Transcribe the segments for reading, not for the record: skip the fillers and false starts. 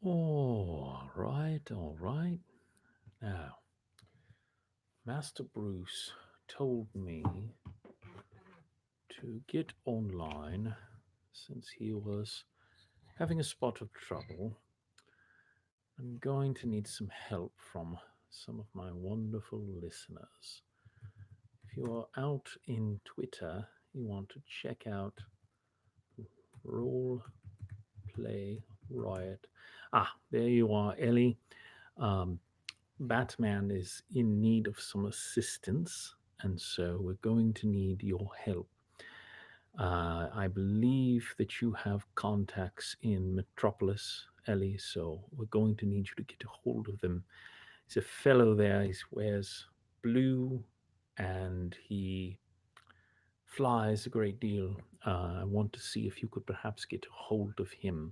All right, all right. Now, Master Bruce told me to get online since he was having a spot of trouble. I'm going to need some help from some of my wonderful listeners. If you are out in Twitter, you want to check out Role Play Riot. Ah, there you are, Ellie. Um, Batman is in need of some assistance, and so we're going to need your help. I believe that you have contacts in Metropolis, Ellie, so we're going to need you to get a hold of them. There's a fellow there, he wears blue and he flies a great deal. I want to see if you could perhaps get a hold of him.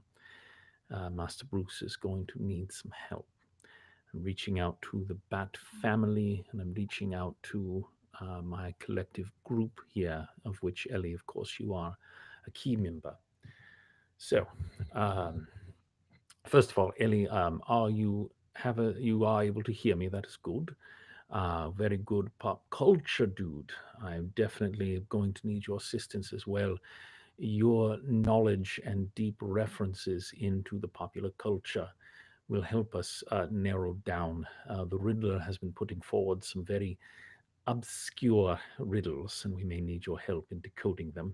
Master Bruce is going to need some help. I'm reaching out to the Bat family, and I'm reaching out to my collective group here, of which Ellie, of course, you are a key member. So, um, first of all, Ellie, are you have a you are able to hear me? That is good. Very good pop culture, dude. I'm definitely going to need your assistance as well. Your knowledge and deep references into the popular culture will help us narrow down. The Riddler has been putting forward some very obscure riddles, and we may need your help in decoding them.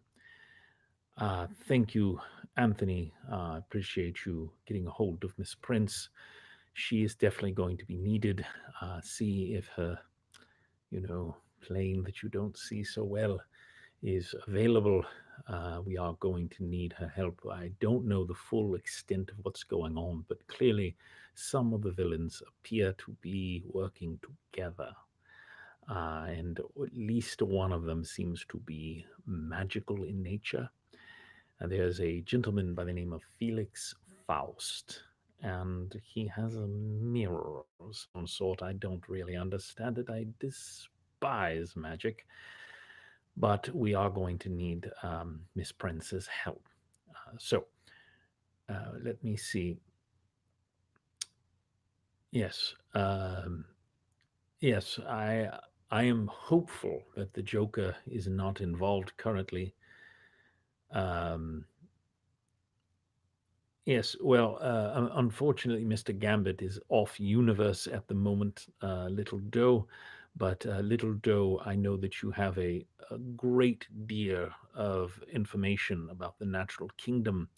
Thank you, Anthony. I appreciate you getting a hold of Miss Prince. She is definitely going to be needed. See if her, you know, plane that you don't see so well is available. We are going to need her help. I don't know the full extent of what's going on, but clearly some of the villains appear to be working together. And at least one of them seems to be magical in nature. There's a gentleman by the name of Felix Faust, and he has a mirror of some sort. I don't really understand it. I despise magic, but we are going to need Miss Prince's help. Let me see. Yes, yes, I am hopeful that the Joker is not involved currently. Um, yes, well, unfortunately, Mr. Gambit is off universe at the moment, Little Doe. But Little Doe, I know that you have a great deal of information about the natural kingdom,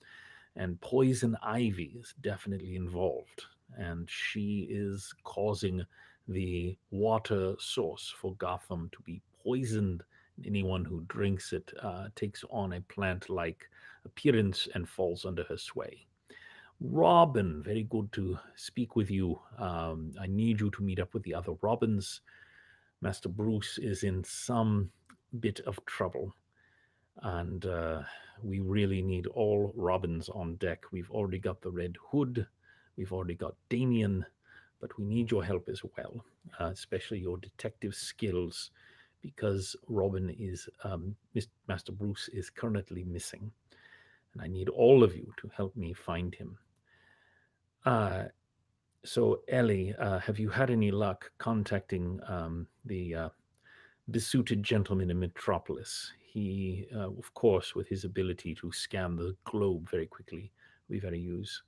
and Poison Ivy is definitely involved, and she is causing the water source for Gotham to be poisoned. Anyone who drinks it takes on a plant like appearance and falls under her sway. Robin, very good to speak with you. I need you to meet up with the other Robins. Master Bruce is in some bit of trouble, and we really need all Robins on deck. We've already got the Red Hood, we've already got Damien, but we need your help as well, especially your detective skills, because Robin is Master Bruce is currently missing, and I need all of you to help me find him. Uh, so, Ellie, have you had any luck contacting the besuited gentleman in Metropolis? He, of course, with his ability to scan the globe very quickly, we very use.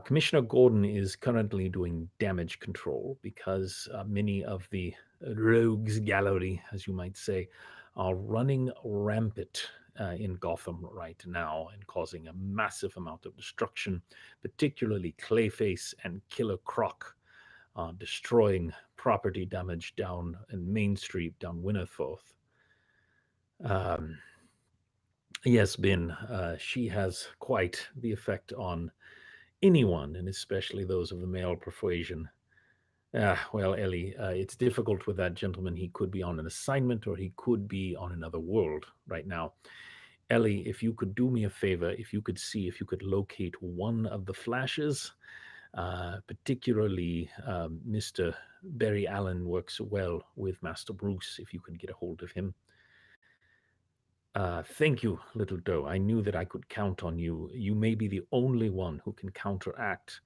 Commissioner Gordon is currently doing damage control because many of the rogues gallery, as you might say, are running rampant in Gotham right now and causing a massive amount of destruction, particularly Clayface and Killer Croc destroying property damage down in Main Street, down Winterforth. Um, yes, Ben, she has quite the effect on anyone, and especially those of the male persuasion. Well, Ellie, it's difficult with that gentleman. He could be on an assignment or he could be on another world right now. Ellie, if you could do me a favor, if you could see if you could locate one of the flashes, particularly Mr. Barry Allen works well with Master Bruce, if you could get a hold of him. Thank you, little doe. I knew that I could count on you. You may be the only one who can counteract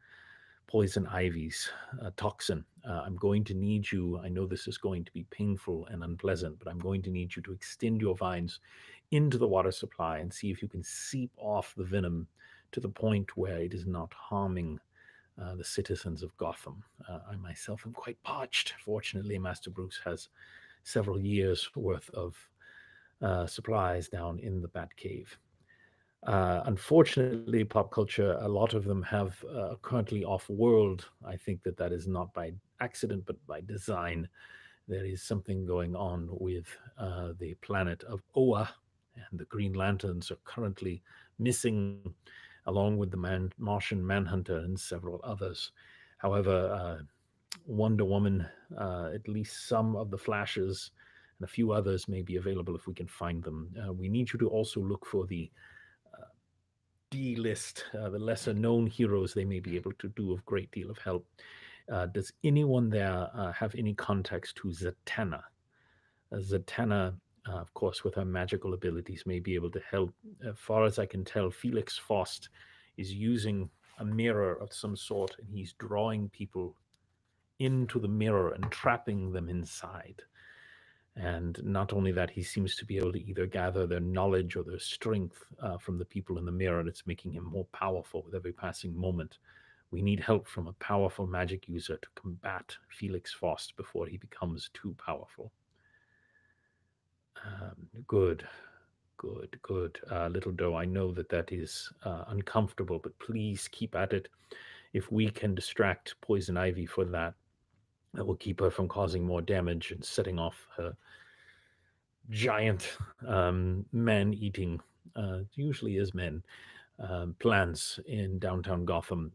poison ivy's toxin. I'm going to need you. I know this is going to be painful and unpleasant, but I'm going to need you to extend your vines into the water supply and see if you can seep off the venom to the point where it is not harming the citizens of Gotham. I myself am quite parched. Fortunately, Master Bruce has several years' worth of supplies down in the Batcave. Unfortunately, pop culture, a lot of them have currently off world. I think that that is not by accident, but by design. There is something going on with the planet of Oa, and the Green Lanterns are currently missing, along with the Martian Manhunter and several others. However, Wonder Woman, at least some of the Flashes, and a few others may be available if we can find them. We need you to also look for the D list, the lesser known heroes. They may be able to do a great deal of help. Does anyone there have any context to Zatanna? Zatanna, of course, with her magical abilities, may be able to help. As far as I can tell, Felix Faust is using a mirror of some sort, and he's drawing people into the mirror and trapping them inside. And not only that, he seems to be able to either gather their knowledge or their strength from the people in the mirror, and it's making him more powerful with every passing moment. We need help from a powerful magic user to combat Felix Faust before he becomes too powerful. Good, good. Little Doe, I know that that is uncomfortable, but please keep at it. If we can distract Poison Ivy for that, that will keep her from causing more damage and setting off her giant man eating, usually is men, plans in downtown Gotham.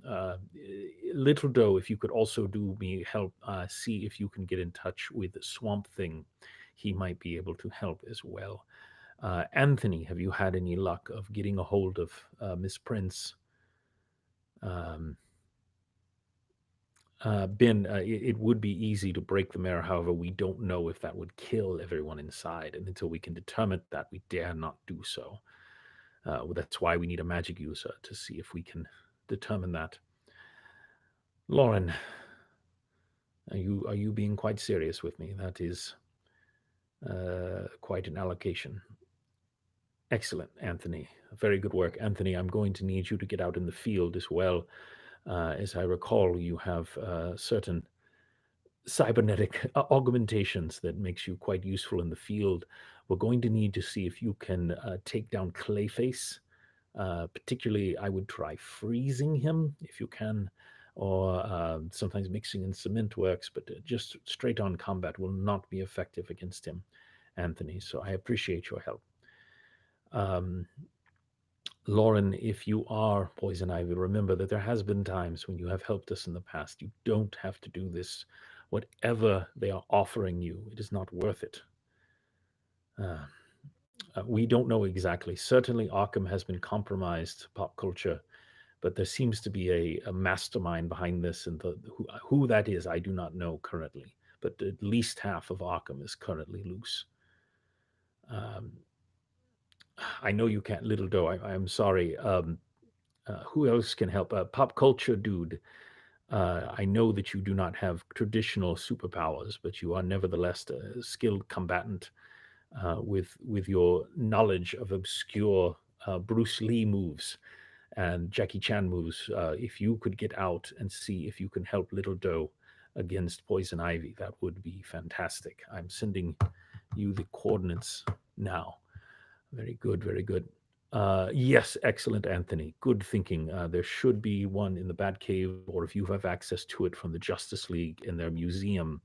Little Doe, if you could also do me help, see if you can get in touch with Swamp Thing. He might be able to help as well. Anthony, have you had any luck of getting a hold of Miss Prince? Um, Ben, it would be easy to break the mirror. However, we don't know if that would kill everyone inside. And until we can determine that, we dare not do so. That's why we need a magic user to see if we can determine that. Lauren, are you being quite serious with me? That is quite an allocation. Excellent, Anthony. Very good work, Anthony. I'm going to need you to get out in the field as well. As I recall, you have certain cybernetic augmentations that makes you quite useful in the field. We're going to need to see if you can take down Clayface. Particularly, I would try freezing him if you can, or sometimes mixing in cement works, but just straight on combat will not be effective against him, Anthony. So I appreciate your help. Um, Lauren, if you are Poison Ivy, remember that there has been times when you have helped us in the past. You don't have to do this. Whatever they are offering you, it is not worth it. Uh, we don't know exactly. Certainly, Arkham has been compromised, pop culture, but there seems to be a mastermind behind this, and who that is, I do not know currently. But at least half of Arkham is currently loose. Um, I know you can't, Little Doe. I'm sorry. Who else can help? Pop culture dude. I know that you do not have traditional superpowers, but you are nevertheless a skilled combatant with your knowledge of obscure Bruce Lee moves and Jackie Chan moves. If you could get out and see if you can help Little Doe against Poison Ivy, that would be fantastic. I'm sending you the coordinates now. Very good, very good. Yes, excellent, Anthony. Good thinking. There should be one in the Batcave, or if you have access to it from the Justice League in their museum,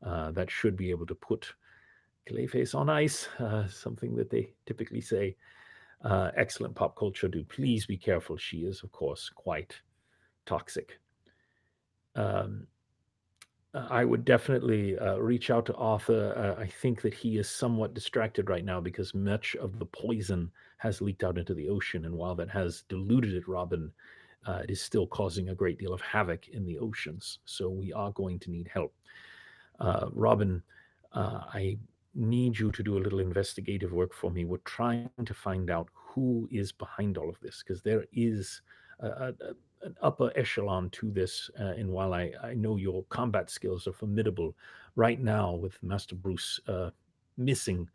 that should be able to put Clayface on ice, something that they typically say. Excellent pop culture, dude. Please be careful. She is, of course, quite toxic. Um, I would definitely reach out to Arthur. I think that he is somewhat distracted right now because much of the poison has leaked out into the ocean. And while that has diluted it, Robin, it is still causing a great deal of havoc in the oceans. So we are going to need help. Robin, I need you to do a little investigative work for me. We're trying to find out who is behind all of this, because there is an upper echelon to this. And while I know your combat skills are formidable, right now with Master Bruce missing,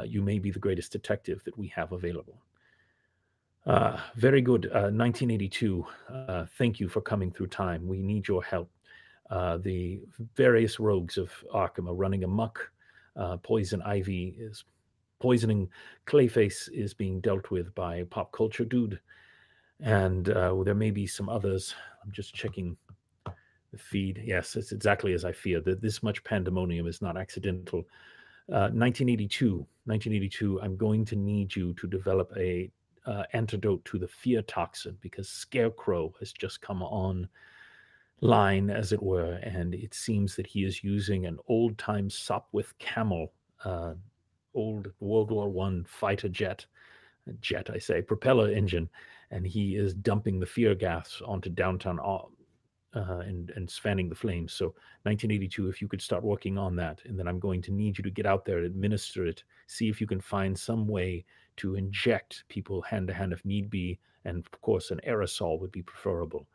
you may be the greatest detective that we have available. Very good. 1982. Thank you for coming through time. We need your help. The various rogues of Arkham are running amok. Poison Ivy is poisoning. Clayface is being dealt with by Pop Culture Dude. And there may be some others. I'm just checking the feed. Yes, it's exactly as I feared. That this much pandemonium is not accidental. 1982. I'm going to need you to develop a antidote to the fear toxin, because Scarecrow has just come on line, as it were, and it seems that he is using an old-time Sopwith Camel, uh, old World War I fighter jet, I say, propeller engine, and he is dumping the fear gas onto downtown and fanning the flames. So 1982, if you could start working on that, and then I'm going to need you to get out there and administer it. See if you can find some way to inject people hand to hand if need be, and of course, an aerosol would be preferable.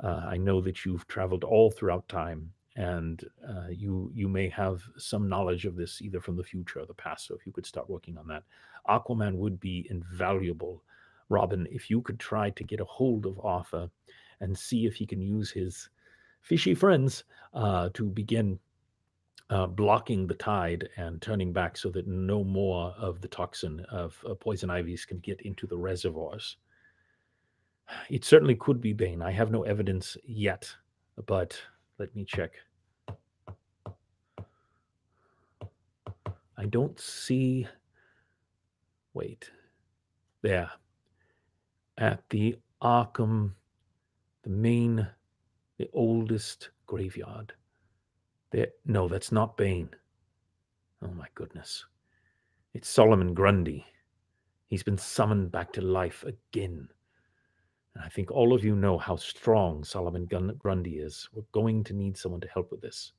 I know that you've traveled all throughout time, and you may have some knowledge of this either from the future or the past. So if you could start working on that, Aquaman would be invaluable. Robin, if you could try to get a hold of Arthur and see if he can use his fishy friends to begin blocking the tide and turning back so that no more of the toxin of poison ivies can get into the reservoirs. It certainly could be Bane. I have no evidence yet, but let me check. I don't see. Wait. There. At the Arkham, the oldest graveyard. There. No, that's not Bane. Oh my goodness. It's Solomon Grundy. He's been summoned back to life again. And I think all of you know how strong Solomon Grundy is. We're going to need someone to help with this.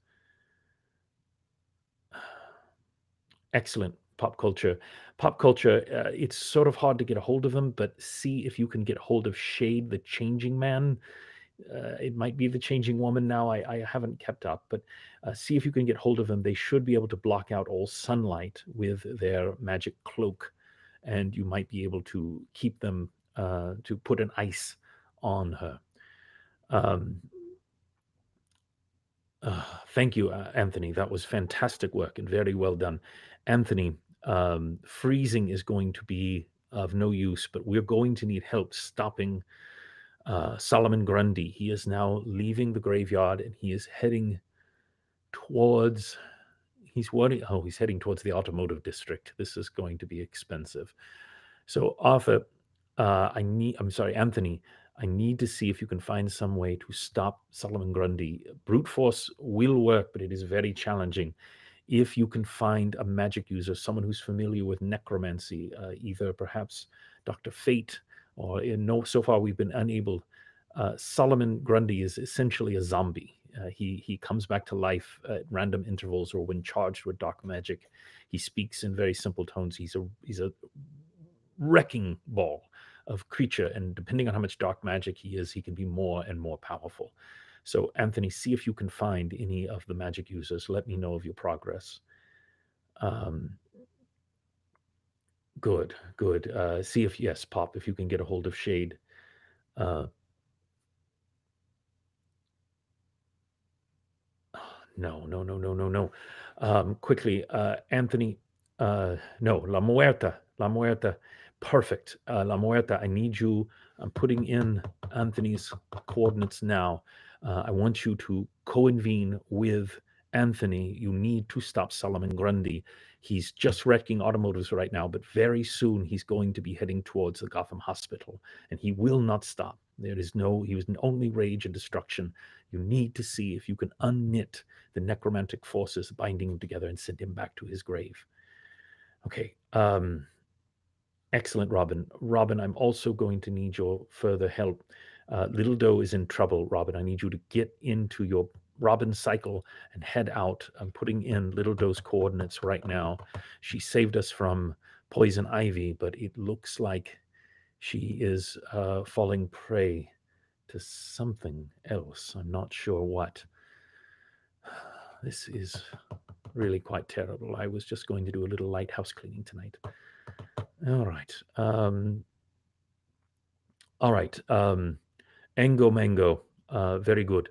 Excellent. Pop culture. It's sort of hard to get a hold of him, but see if you can get a hold of Shade, the changing man. It might be the changing woman now. I haven't kept up, but see if you can get hold of them. They should be able to block out all sunlight with their magic cloak, and you might be able to keep them to put an ice on her. Um, Thank you, Anthony. That was fantastic work and very well done. Anthony, freezing is going to be of no use, but we're going to need help stopping Solomon Grundy. He is now leaving the graveyard and he is heading towards. He's heading towards the automotive district. This is going to be expensive. So, Arthur, I'm sorry, Anthony, I need to see if you can find some way to stop Solomon Grundy. Brute force will work, but it is very challenging. If you can find a magic user, someone who's familiar with necromancy, either perhaps Dr. Fate, or no, so far we've been unable. Solomon Grundy is essentially a zombie. He comes back to life at random intervals or when charged with dark magic. He speaks in very simple tones. He's a wrecking ball of creature, and depending on how much dark magic he is, he can be more and more powerful. So, Anthony, see if you can find any of the magic users. Let me know of your progress. Um, good. See if yes, Pop, if you can get a hold of Shade. Uh, no. Quickly, Anthony. No, La Muerta. La Muerta. Perfect. La Muerta, I need you. I'm putting in Anthony's coordinates now. I want you to co-convene with Anthony. You need to stop Solomon Grundy. He's just wrecking automotives right now, but very soon he's going to be heading towards the Gotham Hospital, and he will not stop. He was only rage and destruction. You need to see if you can unknit the necromantic forces binding him together and send him back to his grave. Okay. Excellent, Robin. Robin, I'm also going to need your further help. Little Doe is in trouble, Robin. I need you to get into your Robin cycle and head out. I'm putting in Little Doe's coordinates right now. She saved us from poison ivy, but it looks like she is falling prey to something else. I'm not sure what. This is really quite terrible. I was just going to do a little lighthouse cleaning tonight. All right. All right. Engo Mango. Very good.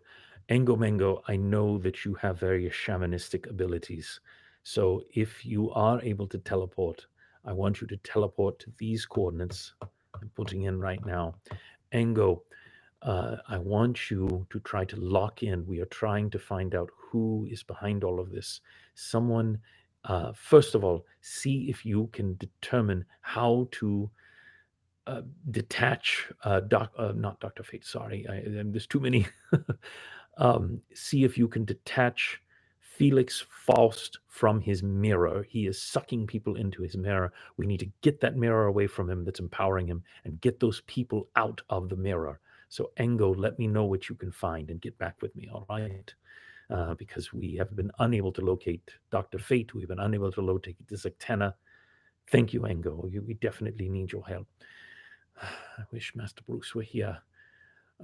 Engo Mango, I know that you have various shamanistic abilities. So if you are able to teleport, I want you to teleport to these coordinates I'm putting in right now. Engo, I want you to try to lock in. We are trying to find out who is behind all of this. Someone, first of all, see if you can determine how to detach, not Dr. Fate, sorry, there's too many. See if you can detach Felix Faust from his mirror. He is sucking people into his mirror. We need to get that mirror away from him that's empowering him and get those people out of the mirror. So, Engo, let me know what you can find and get back with me, all right? Because we have been unable to locate Dr. Fate. We've been unable to locate the Zaktana. Thank you, Engo. We definitely need your help. I wish Master Bruce were here.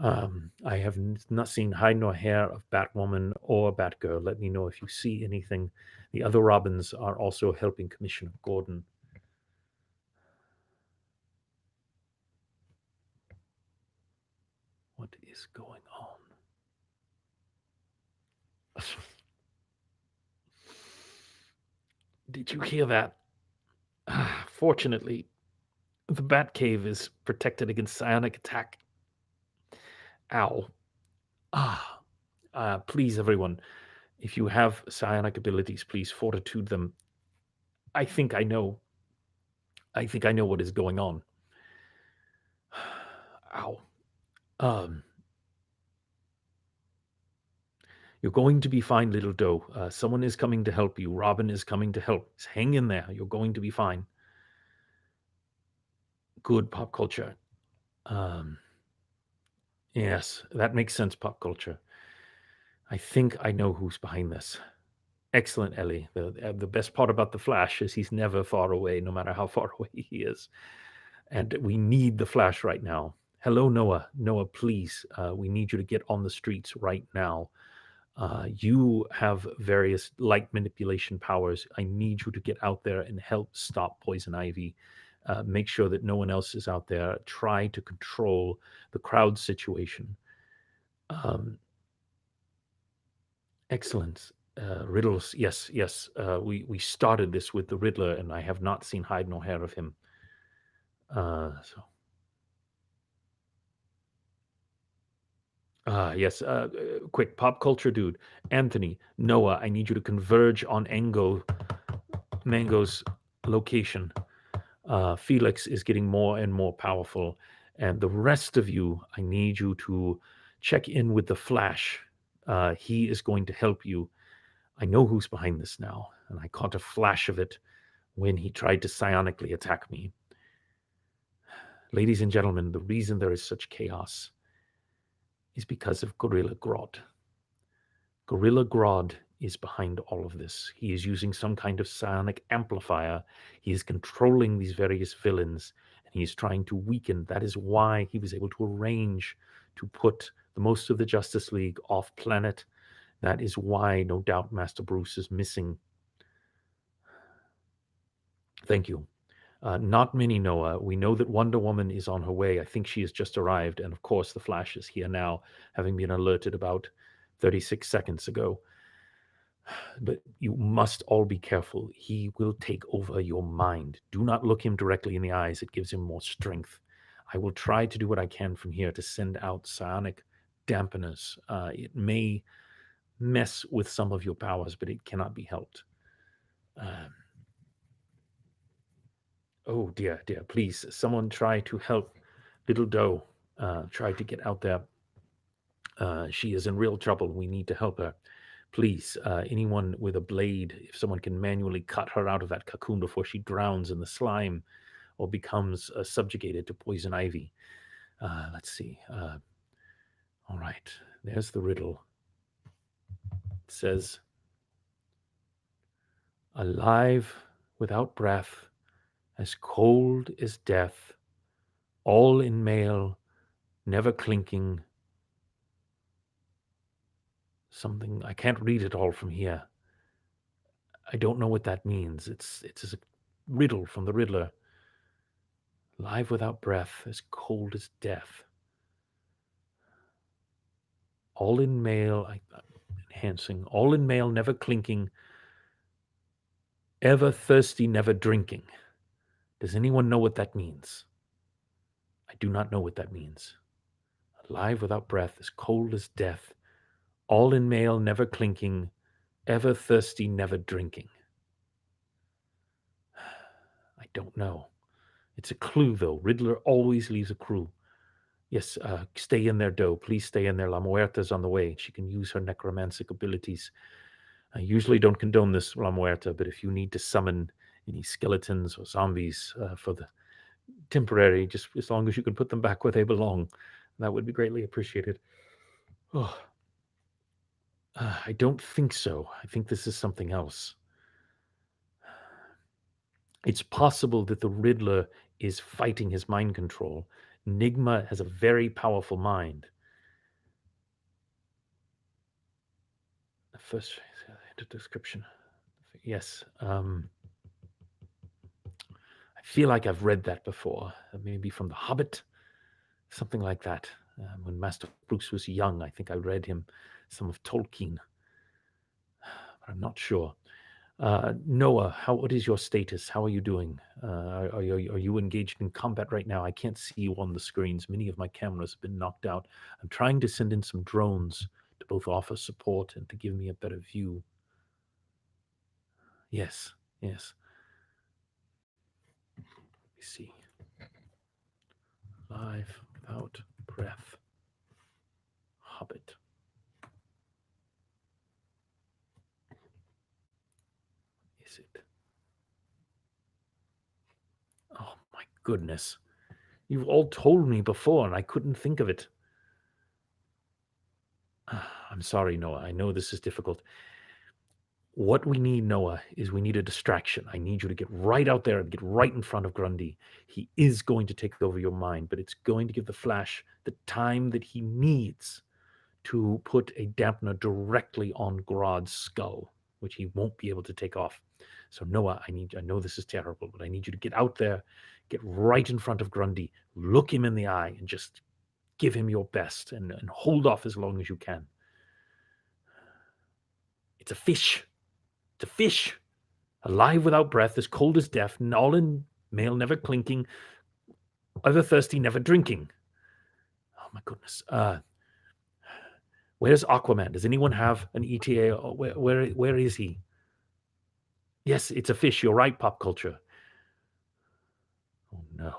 I have not seen hide nor hair of Batwoman or Batgirl. Let me know if you see anything. The other Robins are also helping Commissioner Gordon. What is going on? Did you hear that? Fortunately, the Batcave is protected against psionic attack. Ow. Please, everyone, if you have psionic abilities, please fortitude them. I think I know what is going on. Ow. You're going to be fine, Little Doe. Someone is coming to help you. Robin is coming to help. Just hang in there. You're going to be fine. Good pop culture. Yes, that makes sense, pop culture. I think I know who's behind this. Excellent, Ellie. The best part about the Flash is he's never far away, no matter how far away he is. And we need the Flash right now. Hello, Noah. Noah, please, we need you to get on the streets right now. You have various light manipulation powers. I need you to get out there and help stop Poison Ivy. Make sure that no one else is out there. Try to control the crowd situation. Excellent. Riddles, yes, yes. We started this with the Riddler, and I have not seen hide nor hair of him. So. Yes. Quick pop culture dude, Anthony, Noah. I need you to converge on Mango's location. Felix is getting more and more powerful, and the rest of you, I need you to check in with the Flash. He is going to help you. I know who's behind this now, and I caught a flash of it when he tried to psionically attack me. Ladies and gentlemen, the reason there is such chaos is because of Gorilla Grodd. Gorilla Grodd is behind all of this. He is using some kind of psionic amplifier. He is controlling these various villains, and he is trying to weaken. That is why he was able to arrange to put the most of the Justice League off planet. That is why, no doubt, Master Bruce is missing. Thank you. Not many, Noah. We know that Wonder Woman is on her way. I think she has just arrived. And of course, the Flash is here now, having been alerted about 36 seconds ago. But you must all be careful. He will take over your mind. Do not look him directly in the eyes. It gives him more strength. I will try to do what I can from here to send out psionic dampeners. It may mess with some of your powers, but it cannot be helped. Oh dear, dear. Please, someone try to help Little Doe. Try to get out there. She is in real trouble. We need to help her. Please, anyone with a blade, if someone can manually cut her out of that cocoon before she drowns in the slime or becomes subjugated to poison ivy. Let's see. All right, there's the riddle. It says, alive without breath, as cold as death, all in mail, never clinking. Something, I can't read it all from here. I don't know what that means. It's a riddle from the Riddler. Live without breath, as cold as death. All in mail, enhancing. All in mail, never clinking. Ever thirsty, never drinking. Does anyone know what that means? I do not know what that means. Alive without breath, as cold as death. All in mail, never clinking. Ever thirsty, never drinking. I don't know. It's a clue, though. Riddler always leaves a clue. Yes, stay in there, Doe. Please stay in there. La Muerta's on the way. She can use her necromantic abilities. I usually don't condone this, La Muerta, but if you need to summon any skeletons or zombies for the temporary, just as long as you can put them back where they belong, that would be greatly appreciated. Oh, I don't think so. I think this is something else. It's possible that the Riddler is fighting his mind control. Nigma has a very powerful mind. The first description. Yes. I feel like I've read that before. Maybe from The Hobbit, something like that. When Master Bruce was young, I think I read him some of Tolkien. But I'm not sure. Noah, what is your status? How are you doing? Are you engaged in combat right now? I can't see you on the screens. Many of my cameras have been knocked out. I'm trying to send in some drones to both offer support and to give me a better view. Yes. Let me see. Live without breath. Hobbit. Is it? Oh my goodness. You've all told me before and I couldn't think of it. I'm sorry, Noah. I know this is difficult. What we need, Noah, is we need a distraction. I need you to get right out there and get right in front of Grundy. He is going to take over your mind, but it's going to give the Flash the time that he needs to put a dampener directly on Grodd's skull, which he won't be able to take off. So Noah, I know this is terrible, but I need you to get out there, get right in front of Grundy, look him in the eye, and just give him your best and hold off as long as you can. It's a fish. It's a fish. Alive without breath, as cold as death, all in mail, never clinking, ever thirsty, never drinking. Oh my goodness. Where's Aquaman? Does anyone have an ETA? Where is he? Yes, it's a fish. You're right, pop culture. Oh no.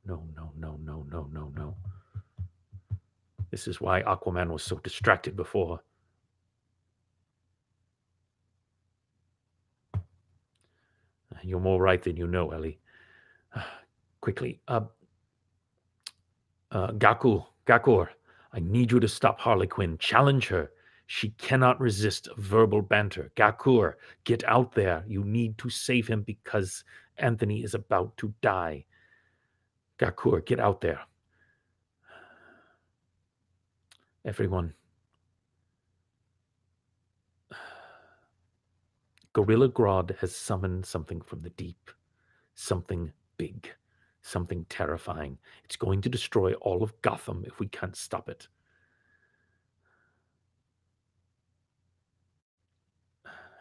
No. This is why Aquaman was so distracted before. You're more right than you know, Ellie. Quickly. Gakur, I need you to stop Harley Quinn. Challenge her. She cannot resist verbal banter. Gakur, get out there. You need to save him because Anthony is about to die. Gakur, get out there. Everyone. Gorilla Grodd has summoned something from the deep. Something big. Something terrifying. It's going to destroy all of Gotham if we can't stop it.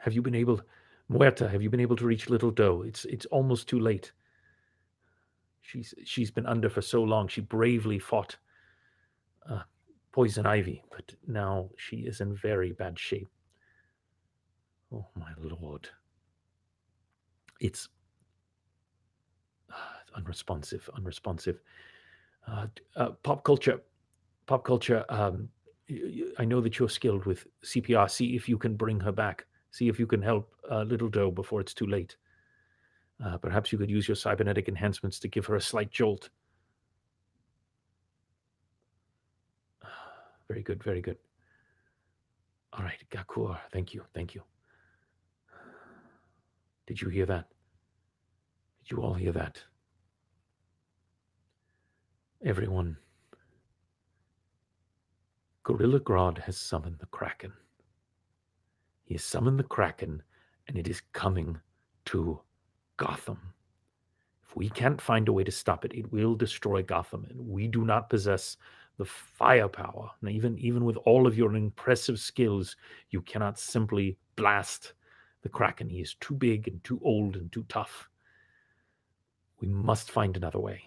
Have you been able, Muerta, have you been able to reach Little Doe? It's almost too late. She's been under for so long. She bravely fought Poison Ivy, but now she is in very bad shape. Oh my lord. It's unresponsive. Pop culture. I know that you're skilled with CPR. See if you can bring her back. See if you can help Little Doe before it's too late. Perhaps you could use your cybernetic enhancements to give her a slight jolt. Very good. All right, Gakur, thank you, thank you. Did you hear that? Did you all hear that? Everyone, Gorilla Grodd has summoned the Kraken. He has summoned the Kraken, and it is coming to Gotham. If we can't find a way to stop it, it will destroy Gotham, and we do not possess the firepower. And even with all of your impressive skills, you cannot simply blast the Kraken. He is too big and too old and too tough. We must find another way.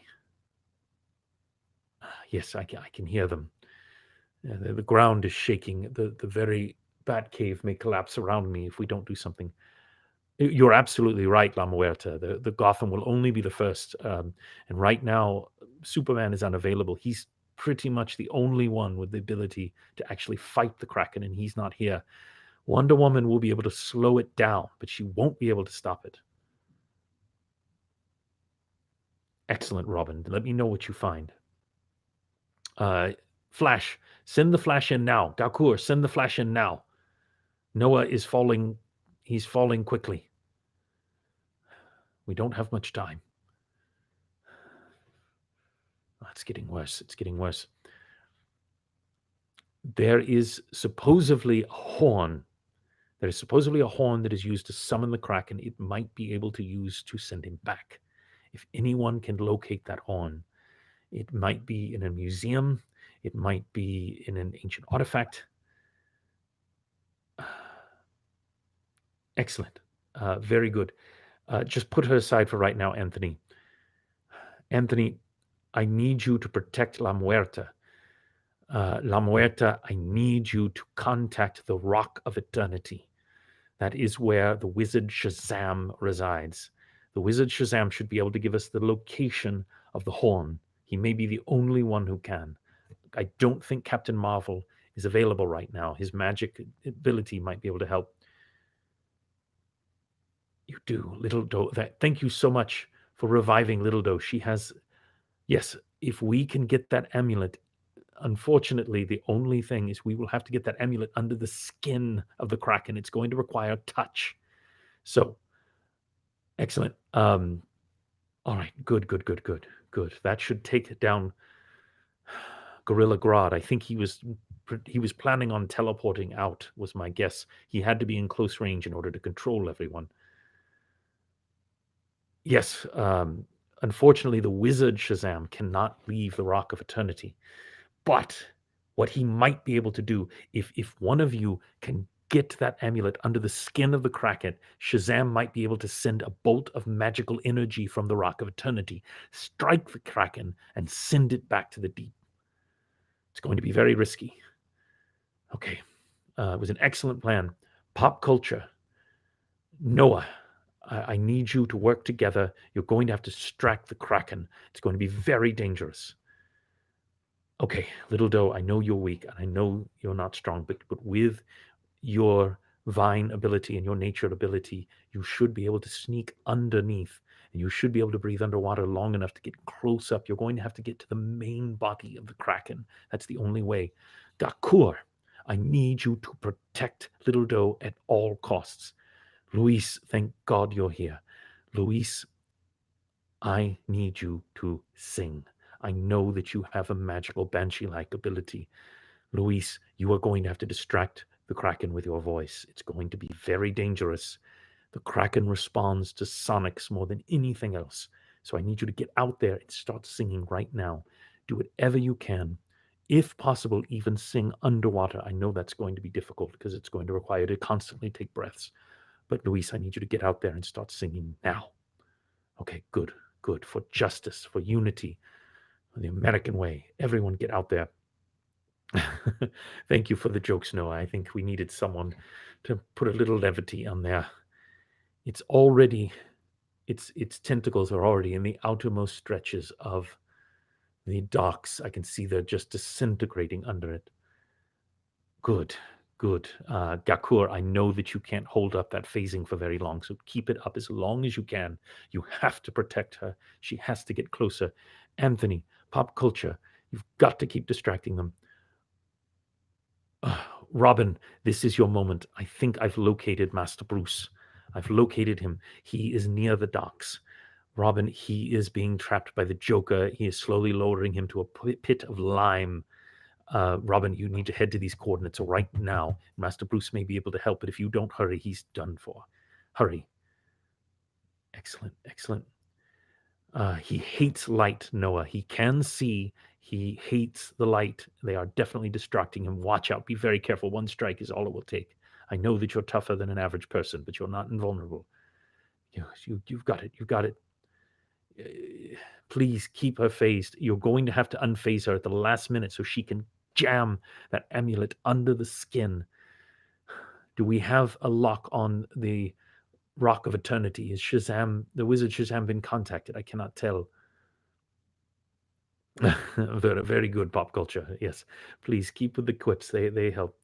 Yes, I can hear them. The ground is shaking. The very bat cave may collapse around me if we don't do something. You're absolutely right, La Muerta. The Gotham will only be the first. And right now, Superman is unavailable. He's pretty much the only one with the ability to actually fight the Kraken, and he's not here. Wonder Woman will be able to slow it down, but she won't be able to stop it. Excellent, Robin. Let me know what you find. Flash, send the Flash in now. Dakur, send the Flash in now. Noah is falling. He's falling quickly. We don't have much time. It's getting worse. It's getting worse. There is supposedly a horn. There is supposedly a horn that is used to summon the Kraken. It might be able to use to send him back. If anyone can locate that horn, it might be in a museum. It might be in an ancient artifact. Excellent. Very good. Just put her aside for right now, Anthony. Anthony, I need you to protect La Muerta. La Muerta, I need you to contact the Rock of Eternity. That is where the wizard Shazam resides. The wizard Shazam should be able to give us the location of the horn. He may be the only one who can. I don't think Captain Marvel is available right now. His magic ability might be able to help. You do, Little Doe. Thank you so much for reviving Little Doe. She has, yes, if we can get that amulet, unfortunately, the only thing is we will have to get that amulet under the skin of the Kraken. It's going to require touch. So, excellent. All right, good. That should take down Gorilla Grodd. I think he was planning on teleporting out, was my guess. He had to be in close range in order to control everyone. Yes, unfortunately, the wizard Shazam cannot leave the Rock of Eternity. But what he might be able to do, if one of you can get that amulet under the skin of the Kraken, Shazam might be able to send a bolt of magical energy from the Rock of Eternity, strike the Kraken, and send it back to the deep. It's going to be very risky. Okay, it was an excellent plan. Pop culture. Noah, I need you to work together. You're going to have to distract the Kraken. It's going to be very dangerous. Okay, Little Doe, I know you're weak and I know you're not strong, but with your vine ability and your nature ability, you should be able to sneak underneath and you should be able to breathe underwater long enough to get close up. You're going to have to get to the main body of the Kraken. That's the only way. Dakur, I need you to protect Little Doe at all costs. Luis, thank God you're here. Luis, I need you to sing. I know that you have a magical banshee-like ability. Luis, you are going to have to distract the Kraken with your voice. It's going to be very dangerous. The Kraken responds to sonics more than anything else. So I need you to get out there and start singing right now. Do whatever you can. If possible, even sing underwater. I know that's going to be difficult because it's going to require you to constantly take breaths. But Luis, I need you to get out there and start singing now. Okay, good. For justice, for unity, for the American way. Everyone get out there. Thank you for the jokes, Noah. I think we needed someone to put a little levity on there. It's already, its tentacles are already in the outermost stretches of the docks. I can see they're just disintegrating under it. Good. Gakur, I know that you can't hold up that phasing for very long, so keep it up as long as you can. You have to protect her. She has to get closer. Anthony, pop culture, you've got to keep distracting them. Robin, this is your moment. I think I've located Master Bruce. I've located him. He is near the docks. Robin, he is being trapped by the Joker. He is slowly lowering him to a pit of lime. Robin, you need to head to these coordinates right now. Master Bruce may be able to help, but if you don't hurry, he's done for. Hurry. Excellent, excellent. He hates light, Noah. He can see. He hates the light. They are definitely distracting him. Watch out. Be very careful. One strike is all it will take. I know that you're tougher than an average person, but you're not invulnerable. You've got it. You've got it. Please keep her phased. You're going to have to unphase her at the last minute so she can jam that amulet under the skin. Do we have a lock on the Rock of Eternity? Is Shazam, the wizard Shazam, been contacted? I cannot tell. Very, very good, Pop Culture. Yes, please keep with the quips. They help.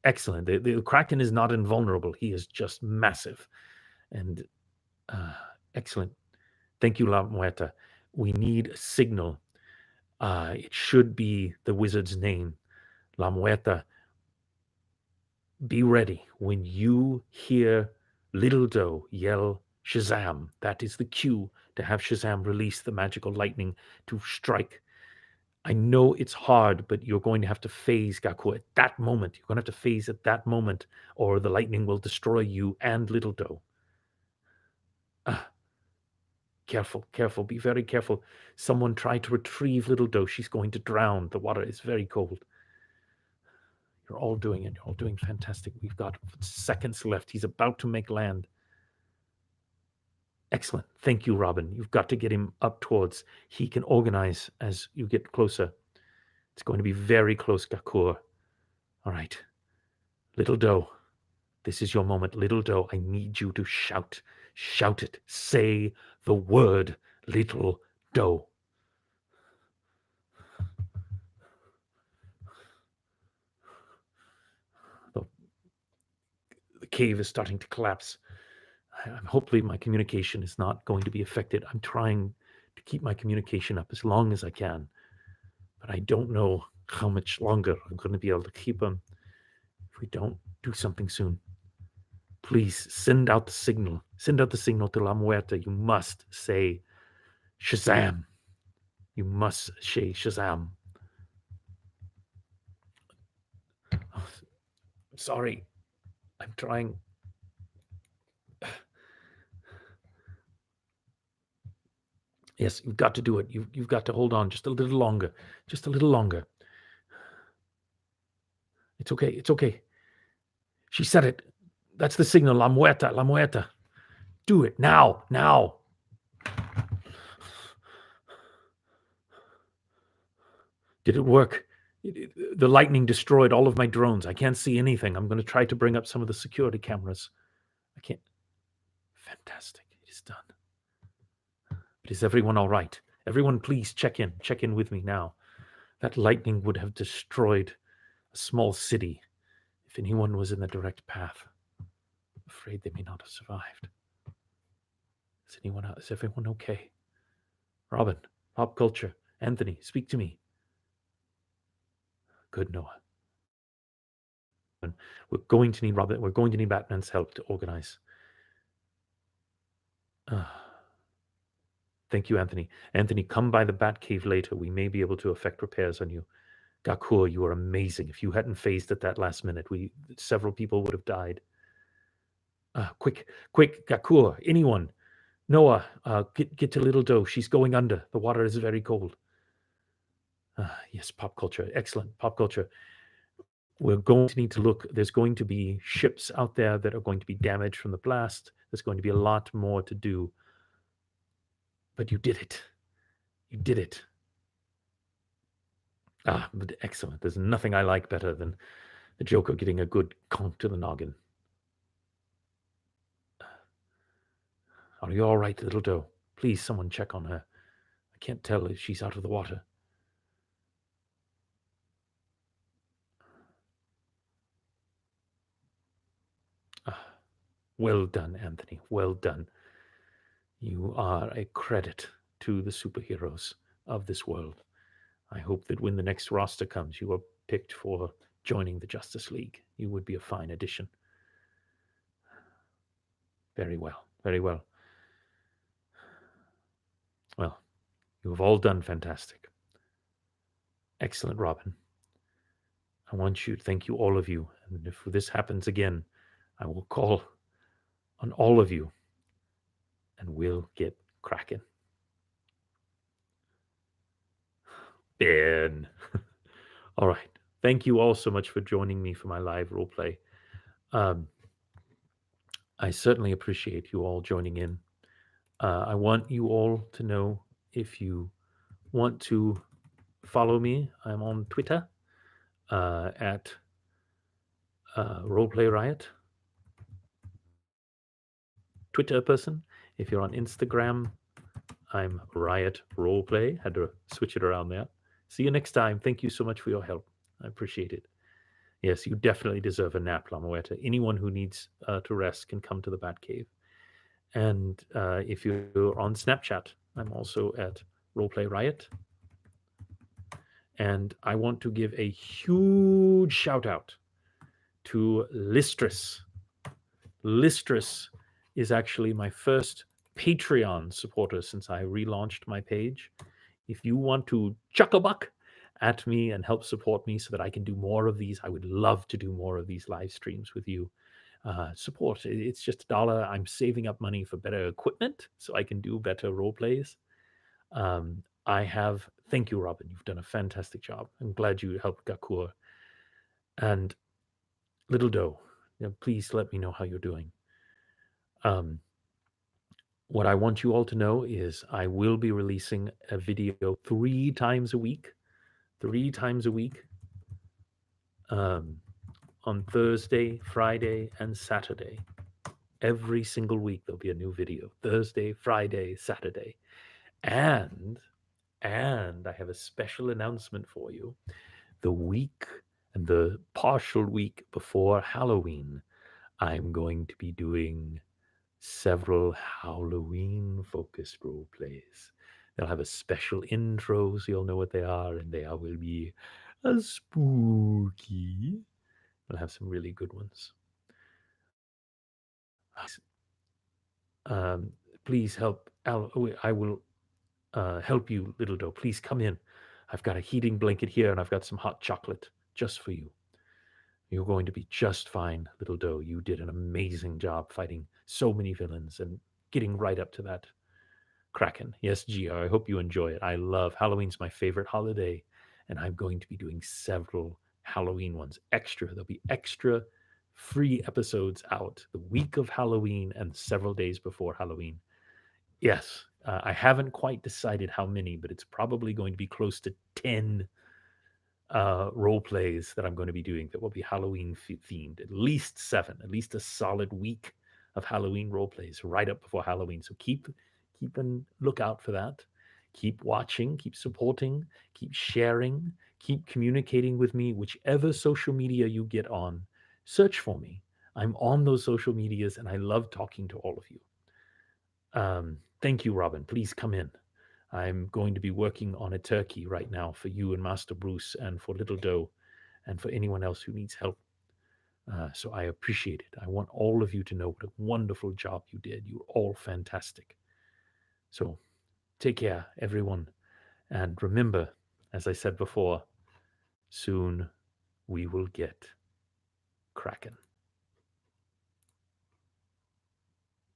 Excellent. The Kraken is not invulnerable. He is just massive, and excellent. Thank you, La Muerta. We need a signal. It should be the wizard's name, La Muerta. Be ready when you hear Little Doe yell Shazam. That is the cue to have Shazam release the magical lightning to strike. I know it's hard, but you're going to have to phase Gaku at that moment. You're going to have to phase at that moment, or the lightning will destroy you and Little Doe. Careful, careful, be very careful. Someone try to retrieve Little Doe. She's going to drown. The water is very cold. You're all doing it. You're all doing fantastic. We've got seconds left. He's about to make land. Excellent. Thank you, Robin. You've got to get him up towards. He can organize as you get closer. It's going to be very close, Gakur. All right. Little Doe, this is your moment. Little Doe, I need you to shout. Shout it. Say the word, Little Doe. The cave is starting to collapse. Hopefully my communication is not going to be affected. I'm trying to keep my communication up as long as I can, but I don't know how much longer I'm going to be able to keep them if we don't do something soon. Please send out the signal. Send out the signal to La Muerta. You must say Shazam. You must say Shazam. Oh, sorry. I'm trying. Yes, you've got to do it. You've got to hold on just a little longer. Just a little longer. It's okay. It's okay. She said it. That's the signal. La Muerta. La Muerta. Do it now. Now. Did it work? The lightning destroyed all of my drones. I can't see anything. I'm going to try to bring up some of the security cameras. I can't. Fantastic. It is done. But is everyone all right? Everyone, please check in. Check in with me now. That lightning would have destroyed a small city if anyone was in the direct path. I'm afraid they may not have survived. Is everyone okay? Robin, Pop Culture, Anthony, speak to me. Good, Noah. We're going to need Robin. We're going to need Batman's help to organize. Thank you, Anthony. Anthony, come by the Batcave later. We may be able to effect repairs on you. Gakur, you are amazing. If you hadn't phased at that last minute, several people would have died. Quick, Gakur, anyone. Noah, get to Little Doe. She's going under. The water is very cold. Yes, Pop Culture. Excellent. Pop Culture. We're going to need to look. There's going to be ships out there that are going to be damaged from the blast. There's going to be a lot more to do. But you did it. You did it. But excellent. There's nothing I like better than the Joker getting a good conk to the noggin. Are you all right, Little Doe? Please, someone check on her. I can't tell if she's out of the water. Well done, Anthony. Well done. You are a credit to the superheroes of this world. I hope that when the next roster comes, you are picked for joining the Justice League. You would be a fine addition. Very well, very well. Well, you have all done fantastic. Excellent, Robin. I want you to thank you, all of you. And if this happens again, I will call on all of you and we'll get Kraken. Ben. All right. Thank you all so much for joining me for my live roleplay. Um, I certainly appreciate you all joining in. I want you all to know, if you want to follow me, I'm on Twitter at Roleplay Riot. Twitter person. If you're on Instagram, I'm Riot Roleplay. Had to switch it around there. See you next time. Thank you so much for your help. I appreciate it. Yes, you definitely deserve a nap, Lamoeta. Anyone who needs to rest can come to the Batcave. And if you're on Snapchat, I'm also at Roleplay Riot. And I want to give a huge shout out to Listress. Listress is actually my first Patreon supporter since I relaunched my page. If you want to chuck a buck at me and help support me so that I can do more of these, I would love to do more of these live streams with you. Support. It's just $1. I'm saving up money for better equipment so I can do better role plays. Thank you, Robin. You've done a fantastic job. I'm glad you helped Gakur. And Little Doe, please let me know how you're doing. What I want you all to know is I will be releasing a video 3 times a week. 3 times a week. On Thursday, Friday, and Saturday. Every single week there'll be a new video. Thursday, Friday, Saturday. And I have a special announcement for you. The week and the partial week before Halloween, I'm going to be doing several Halloween focused role plays. They'll have a special intro so you'll know what they are, and they will be spooky. We'll have some really good ones. Please help. I will help you, Little Doe. Please come in. I've got a heating blanket here, and I've got some hot chocolate just for you. You're going to be just fine, Little Doe. You did an amazing job fighting so many villains and getting right up to that Kraken. Yes, GR, I hope you enjoy it. I love Halloween's my favorite holiday, and I'm going to be doing several Halloween ones. There'll be extra free episodes out the week of Halloween and several days before Halloween. Yes, I haven't quite decided how many, but it's probably going to be close to 10 role plays that I'm going to be doing that will be Halloween themed. At least 7, at least a solid week of Halloween role plays right up before Halloween. So keep a lookout for that. Keep watching, keep supporting, keep sharing, keep communicating with me, whichever social media you get on. Search for me. I'm on those social medias and I love talking to all of you. Thank you, Robin. Please come in. I'm going to be working on a turkey right now for you and Master Bruce and for Little Doe and for anyone else who needs help. So I appreciate it. I want all of you to know what a wonderful job you did. You're all fantastic. So take care, everyone. And remember, as I said before, soon we will get Kraken.